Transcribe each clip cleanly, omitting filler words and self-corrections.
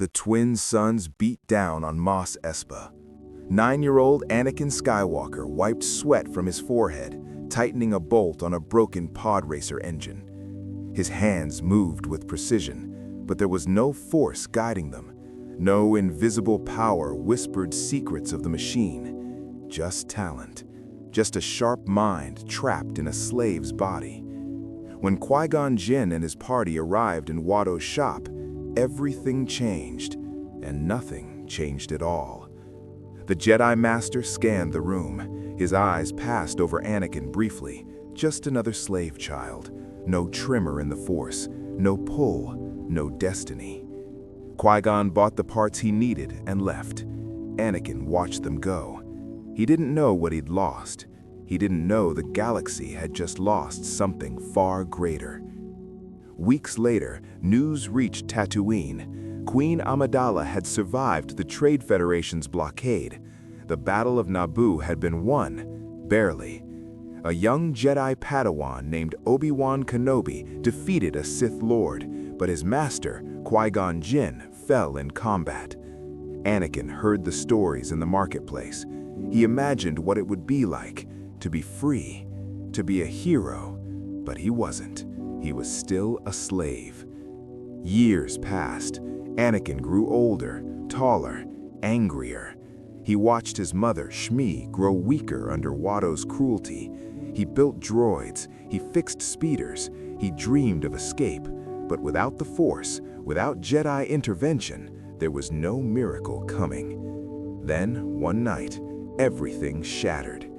The twin suns beat down on Mos Espa. 9-year-old Anakin Skywalker wiped sweat from his forehead, tightening a bolt on a broken pod racer engine. His hands moved with precision, but there was no force guiding them. No invisible power whispered secrets of the machine. Just talent. Just a sharp mind trapped in a slave's body. When Qui-Gon Jinn and his party arrived in Watto's shop, everything changed, and nothing changed at all. The Jedi Master scanned the room. His eyes passed over Anakin briefly. Just another slave child. No tremor in the Force. No pull. No destiny. Qui-Gon bought the parts he needed and left. Anakin watched them go. He didn't know what he'd lost. He didn't know the galaxy had just lost something far greater. Weeks later, news reached Tatooine. Queen Amidala had survived the Trade Federation's blockade. The Battle of Naboo had been won, barely. A young Jedi Padawan named Obi-Wan Kenobi defeated a Sith Lord, but his master, Qui-Gon Jinn, fell in combat. Anakin heard the stories in the marketplace. He imagined what it would be like to be free, to be a hero, but he wasn't. He was still a slave. Years passed. Anakin grew older, taller, angrier. He watched his mother, Shmi, grow weaker under Watto's cruelty. He built droids, he fixed speeders, he dreamed of escape. But without the Force, without Jedi intervention, there was no miracle coming. Then, one night, everything shattered.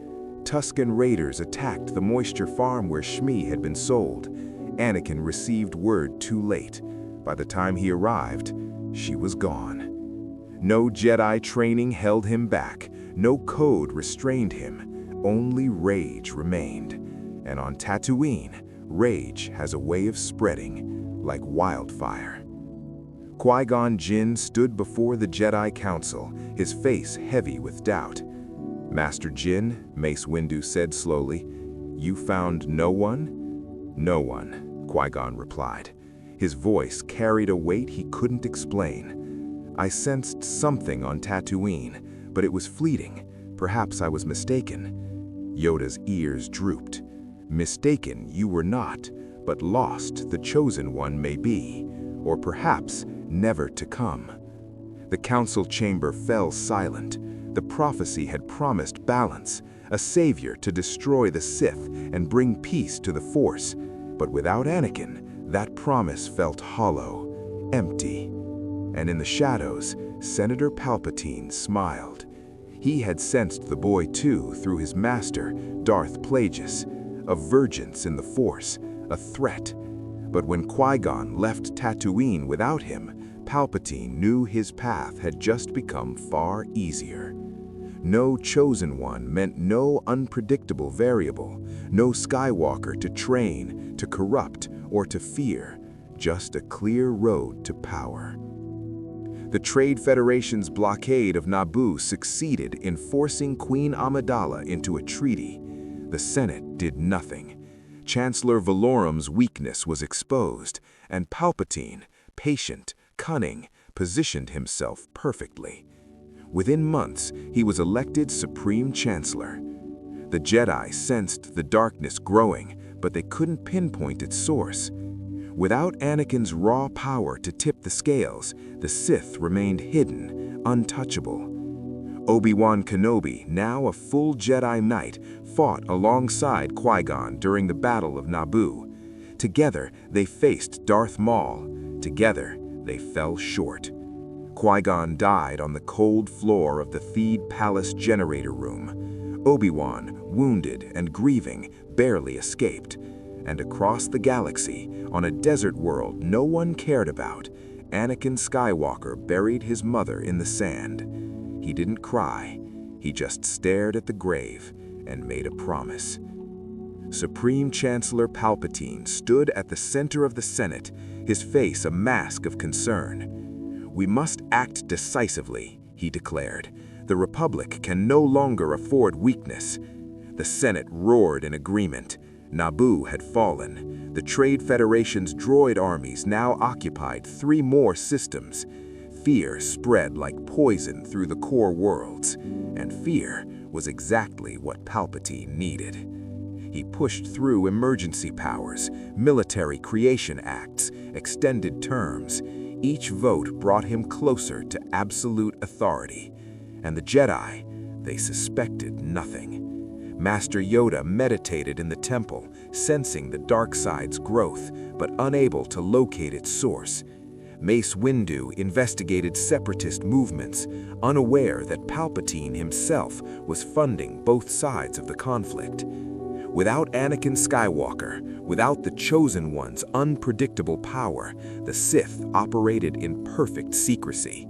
Tusken Raiders attacked the moisture farm where Shmi had been sold. Anakin received word too late. By the time he arrived, she was gone. No Jedi training held him back. No code restrained him. Only rage remained. And on Tatooine, rage has a way of spreading, like wildfire. Qui-Gon Jinn stood before the Jedi Council, his face heavy with doubt. "Master Jinn," Mace Windu said slowly, "you found no one?" "No one," Qui-Gon replied. His voice carried a weight he couldn't explain. "I sensed something on Tatooine, but it was fleeting. Perhaps I was mistaken." Yoda's ears drooped. "Mistaken you were not, but lost the Chosen One may be, or perhaps never to come." The council chamber fell silent. The prophecy had promised balance, a savior to destroy the Sith and bring peace to the Force. But without Anakin, that promise felt hollow, empty. And in the shadows, Senator Palpatine smiled. He had sensed the boy too through his master, Darth Plagueis, a vergence in the Force, a threat. But when Qui-Gon left Tatooine without him, Palpatine knew his path had just become far easier. No Chosen One meant no unpredictable variable, no Skywalker to train, to corrupt, or to fear, just a clear road to power. The Trade Federation's blockade of Naboo succeeded in forcing Queen Amidala into a treaty. The Senate did nothing. Chancellor Valorum's weakness was exposed, and Palpatine, patient, cunning, positioned himself perfectly. Within months, he was elected Supreme Chancellor. The Jedi sensed the darkness growing, but they couldn't pinpoint its source. Without Anakin's raw power to tip the scales, the Sith remained hidden, untouchable. Obi-Wan Kenobi, now a full Jedi Knight, fought alongside Qui-Gon during the Battle of Naboo. Together, they faced Darth Maul. Together, they fell short. Qui-Gon died on the cold floor of the Theed Palace generator room. Obi-Wan, wounded and grieving, barely escaped. And across the galaxy, on a desert world no one cared about, Anakin Skywalker buried his mother in the sand. He didn't cry. He just stared at the grave and made a promise. Supreme Chancellor Palpatine stood at the center of the Senate, his face a mask of concern. "We must act decisively," he declared. "The Republic can no longer afford weakness." The Senate roared in agreement. Naboo had fallen. The Trade Federation's droid armies now occupied 3 more systems. Fear spread like poison through the core worlds, and fear was exactly what Palpatine needed. He pushed through emergency powers, military creation acts, extended terms. Each vote brought him closer to absolute authority. And the Jedi, they suspected nothing. Master Yoda meditated in the temple, sensing the dark side's growth, but unable to locate its source. Mace Windu investigated separatist movements, unaware that Palpatine himself was funding both sides of the conflict. Without Anakin Skywalker, without the Chosen One's unpredictable power, the Sith operated in perfect secrecy.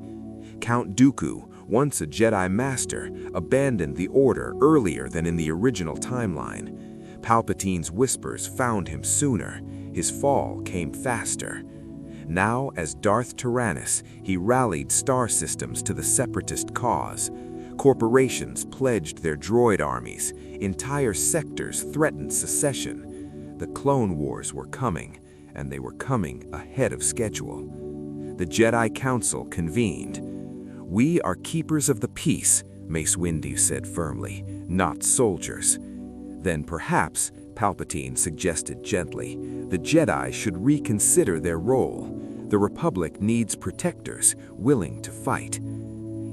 Count Dooku, once a Jedi Master, abandoned the Order earlier than in the original timeline. Palpatine's whispers found him sooner. His fall came faster. Now, as Darth Tyrannus, he rallied star systems to the separatist cause. Corporations pledged their droid armies. Entire sectors threatened secession. The Clone Wars were coming, and they were coming ahead of schedule. The Jedi Council convened. "We are keepers of the peace," Mace Windu said firmly, "not soldiers." Then perhaps, Palpatine suggested gently, the Jedi should reconsider their role. The Republic needs protectors willing to fight.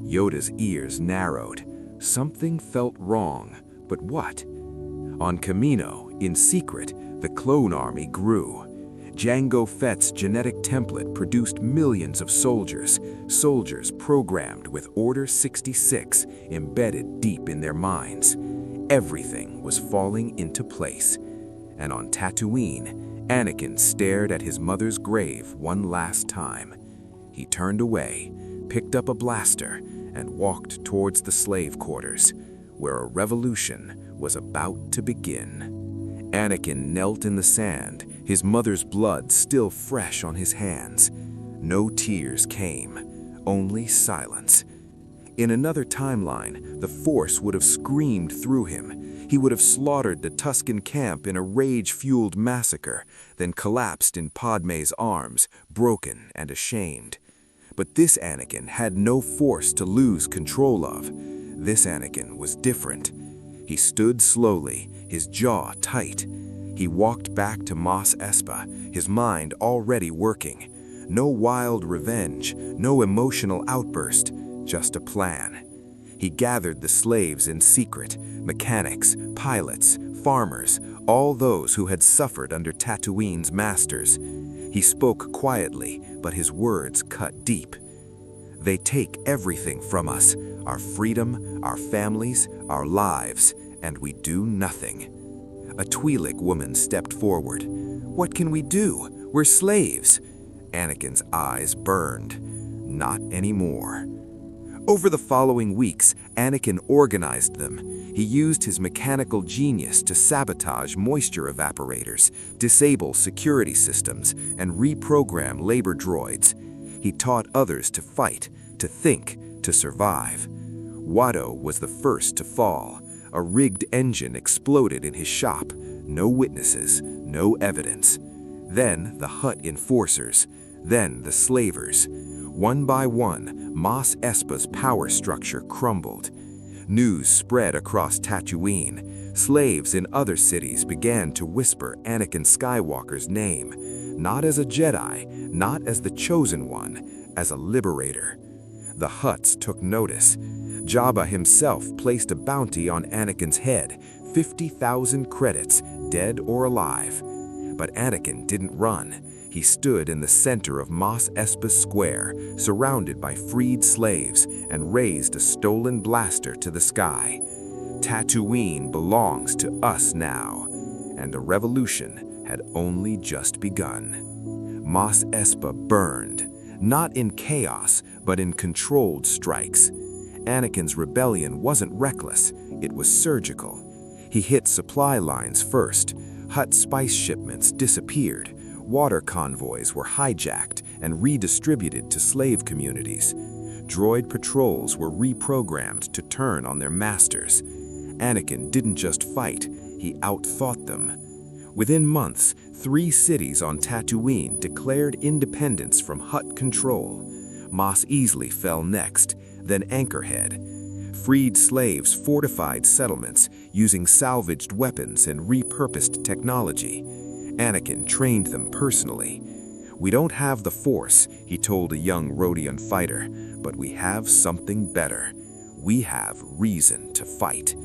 Yoda's ears narrowed. Something felt wrong, but what? On Kamino, in secret, the clone army grew. Jango Fett's genetic template produced millions of soldiers programmed with Order 66 embedded deep in their minds. Everything was falling into place. And on Tatooine, Anakin stared at his mother's grave one last time. He turned away, picked up a blaster, and walked towards the slave quarters, where a revolution was about to begin. Anakin knelt in the sand, his mother's blood still fresh on his hands. No tears came, only silence. In another timeline, the Force would have screamed through him. He would have slaughtered the Tusken camp in a rage-fueled massacre, then collapsed in Padmé's arms, broken and ashamed. But this Anakin had no Force to lose control of. This Anakin was different. He stood slowly, his jaw tight. He walked back to Mos Espa, his mind already working. No wild revenge, no emotional outburst, just a plan. He gathered the slaves in secret, mechanics, pilots, farmers, all those who had suffered under Tatooine's masters. He spoke quietly, but his words cut deep. They take everything from us, our freedom, our families, our lives, and we do nothing. A Twi'lek woman stepped forward. "What can we do? We're slaves." Anakin's eyes burned. Not anymore. Over the following weeks, Anakin organized them. He used his mechanical genius to sabotage moisture evaporators, disable security systems, and reprogram labor droids. He taught others to fight, to think, to survive. Watto was the first to fall. A rigged engine exploded in his shop. No witnesses, no evidence. Then the Hutt enforcers, then the slavers. One by one, Mos Espa's power structure crumbled. News spread across Tatooine. Slaves in other cities began to whisper Anakin Skywalker's name, not as a Jedi, not as the Chosen One, as a liberator. The Hutts took notice. Jabba himself placed a bounty on Anakin's head, 50,000 credits, dead or alive. But Anakin didn't run. He stood in the center of Mos Espa Square, surrounded by freed slaves, and raised a stolen blaster to the sky. Tatooine belongs to us now, and the revolution had only just begun. Mos Espa burned, not in chaos, but in controlled strikes. Anakin's rebellion wasn't reckless, it was surgical. He hit supply lines first. Hutt spice shipments disappeared. Water convoys were hijacked and redistributed to slave communities. Droid patrols were reprogrammed to turn on their masters. Anakin didn't just fight, he outthought them. Within months, 3 cities on Tatooine declared independence from Hutt control. Mos Eisley fell next, then Anchorhead. Freed slaves fortified settlements using salvaged weapons and repurposed technology. Anakin trained them personally. "We don't have the Force," he told a young Rodian fighter, "but we have something better. We have reason to fight."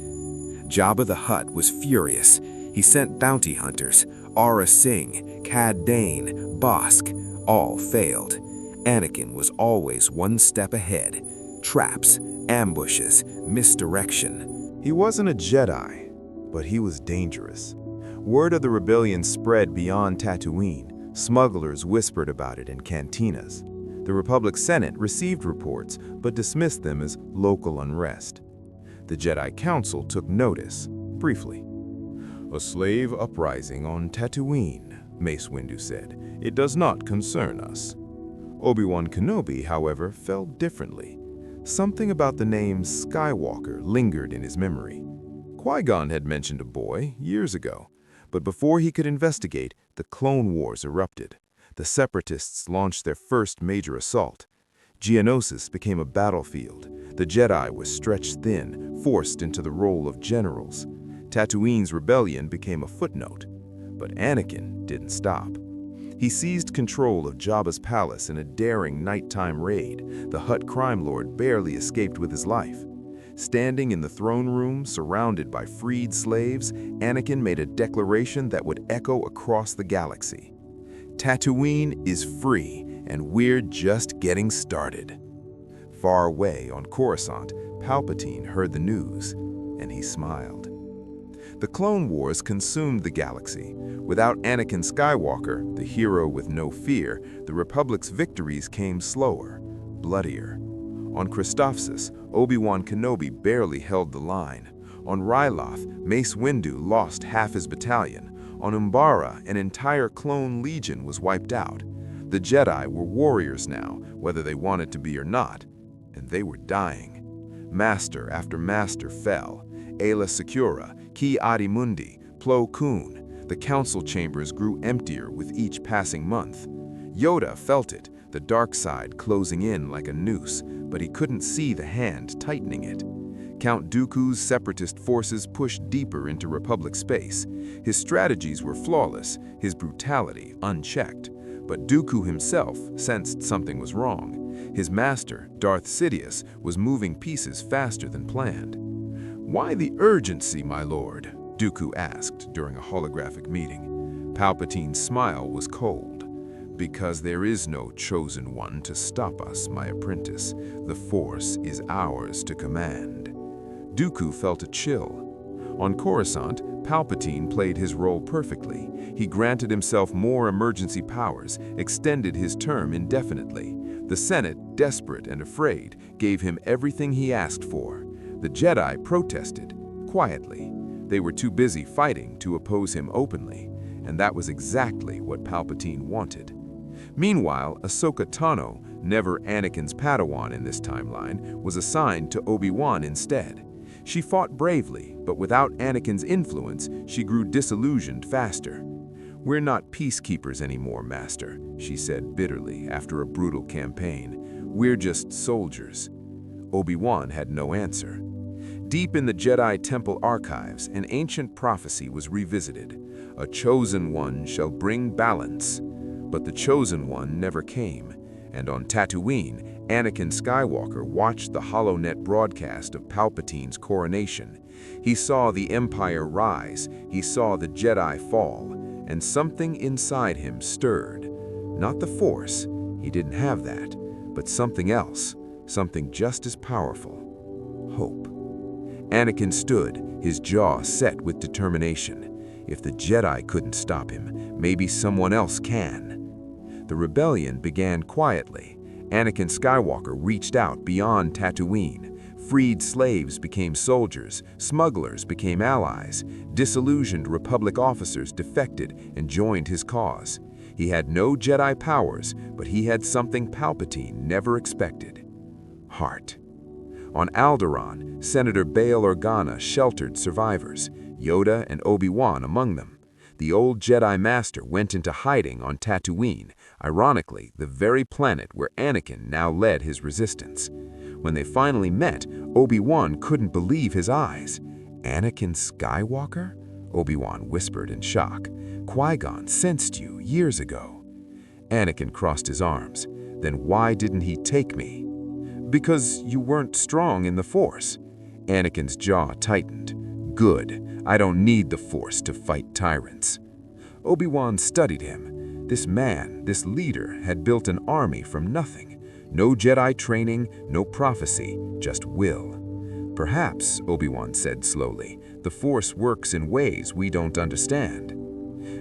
Jabba the Hutt was furious. He sent bounty hunters, Aurra Sing, Cad Bane, Bosk. All failed. Anakin was always one step ahead. Traps, ambushes, misdirection. He wasn't a Jedi, but he was dangerous. Word of the rebellion spread beyond Tatooine. Smugglers whispered about it in cantinas. The Republic Senate received reports, but dismissed them as local unrest. The Jedi Council took notice, briefly. "A slave uprising on Tatooine," Mace Windu said. "It does not concern us." Obi-Wan Kenobi, however, felt differently. Something about the name Skywalker lingered in his memory. Qui-Gon had mentioned a boy years ago, but before he could investigate, the Clone Wars erupted. The Separatists launched their first major assault. Geonosis became a battlefield. The Jedi was stretched thin, forced into the role of generals. Tatooine's rebellion became a footnote. But Anakin didn't stop. He seized control of Jabba's palace in a daring nighttime raid. The Hutt crime lord barely escaped with his life. Standing in the throne room, surrounded by freed slaves, Anakin made a declaration that would echo across the galaxy. "Tatooine is free, and we're just getting started." Far away on Coruscant, Palpatine heard the news, and he smiled. The Clone Wars consumed the galaxy. Without Anakin Skywalker, the hero with no fear, the Republic's victories came slower, bloodier. On Christophsis, Obi-Wan Kenobi barely held the line. On Ryloth, Mace Windu lost half his battalion. On Umbara, an entire clone legion was wiped out. The Jedi were warriors now, whether they wanted to be or not, and they were dying. Master after master fell. Aayla Secura, Ki-Adi-Mundi, Plo Koon. The council chambers grew emptier with each passing month. Yoda felt it, the dark side closing in like a noose, but he couldn't see the hand tightening it. Count Dooku's separatist forces pushed deeper into Republic space. His strategies were flawless, his brutality unchecked. But Dooku himself sensed something was wrong. His master, Darth Sidious, was moving pieces faster than planned. "Why the urgency, my lord?" Dooku asked during a holographic meeting. Palpatine's smile was cold. "Because there is no chosen one to stop us, my apprentice. The Force is ours to command." Dooku felt a chill. On Coruscant, Palpatine played his role perfectly. He granted himself more emergency powers, extended his term indefinitely. The Senate, desperate and afraid, gave him everything he asked for. The Jedi protested, quietly. They were too busy fighting to oppose him openly, and that was exactly what Palpatine wanted. Meanwhile, Ahsoka Tano, never Anakin's Padawan in this timeline, was assigned to Obi-Wan instead. She fought bravely, but without Anakin's influence, she grew disillusioned faster. "We're not peacekeepers anymore, Master," she said bitterly after a brutal campaign. "We're just soldiers." Obi-Wan had no answer. Deep in the Jedi Temple archives, an ancient prophecy was revisited. "A chosen one shall bring balance." But the chosen one never came, and on Tatooine, Anakin Skywalker watched the HoloNet broadcast of Palpatine's coronation. He saw the Empire rise, he saw the Jedi fall, and something inside him stirred. Not the Force, he didn't have that, but something else, something just as powerful. Hope. Anakin stood, his jaw set with determination. If the Jedi couldn't stop him, maybe someone else can. The rebellion began quietly. Anakin Skywalker reached out beyond Tatooine. Freed slaves became soldiers, smugglers became allies, disillusioned Republic officers defected and joined his cause. He had no Jedi powers, but he had something Palpatine never expected. Heart. On Alderaan, Senator Bail Organa sheltered survivors, Yoda and Obi-Wan among them. The old Jedi Master went into hiding on Tatooine, ironically the very planet where Anakin now led his resistance. When they finally met, Obi-Wan couldn't believe his eyes. "Anakin Skywalker?" Obi-Wan whispered in shock. "Qui-Gon sensed you years ago." Anakin crossed his arms. "Then why didn't he take me?" "Because you weren't strong in the Force." Anakin's jaw tightened. "Good. I don't need the Force to fight tyrants." Obi-Wan studied him. This man, this leader, had built an army from nothing. No Jedi training, no prophecy, just will. "Perhaps," Obi-Wan said slowly, "the Force works in ways we don't understand."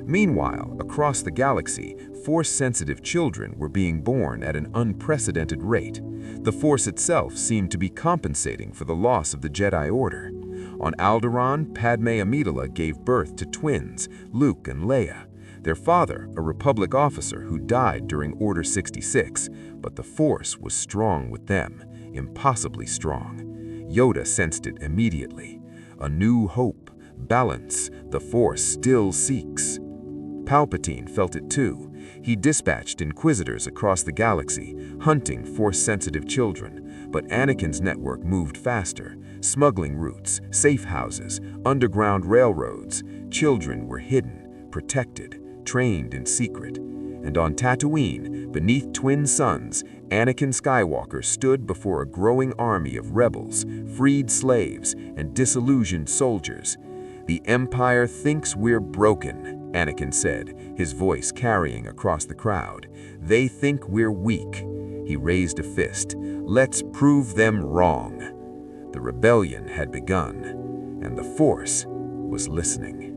Meanwhile, across the galaxy, Force-sensitive children were being born at an unprecedented rate. The Force itself seemed to be compensating for the loss of the Jedi Order. On Alderaan, Padme Amidala gave birth to twins, Luke and Leia. Their father, a Republic officer who died during Order 66, but the Force was strong with them, impossibly strong. Yoda sensed it immediately. A new hope, balance, the Force still seeks. Palpatine felt it too. He dispatched Inquisitors across the galaxy, hunting Force-sensitive children, but Anakin's network moved faster. Smuggling routes, safe houses, underground railroads. Children were hidden, protected, trained in secret. And on Tatooine, beneath twin suns, Anakin Skywalker stood before a growing army of rebels, freed slaves, and disillusioned soldiers. "The Empire thinks we're broken," Anakin said, his voice carrying across the crowd. "They think we're weak." He raised a fist. "Let's prove them wrong." The rebellion had begun, and the Force was listening.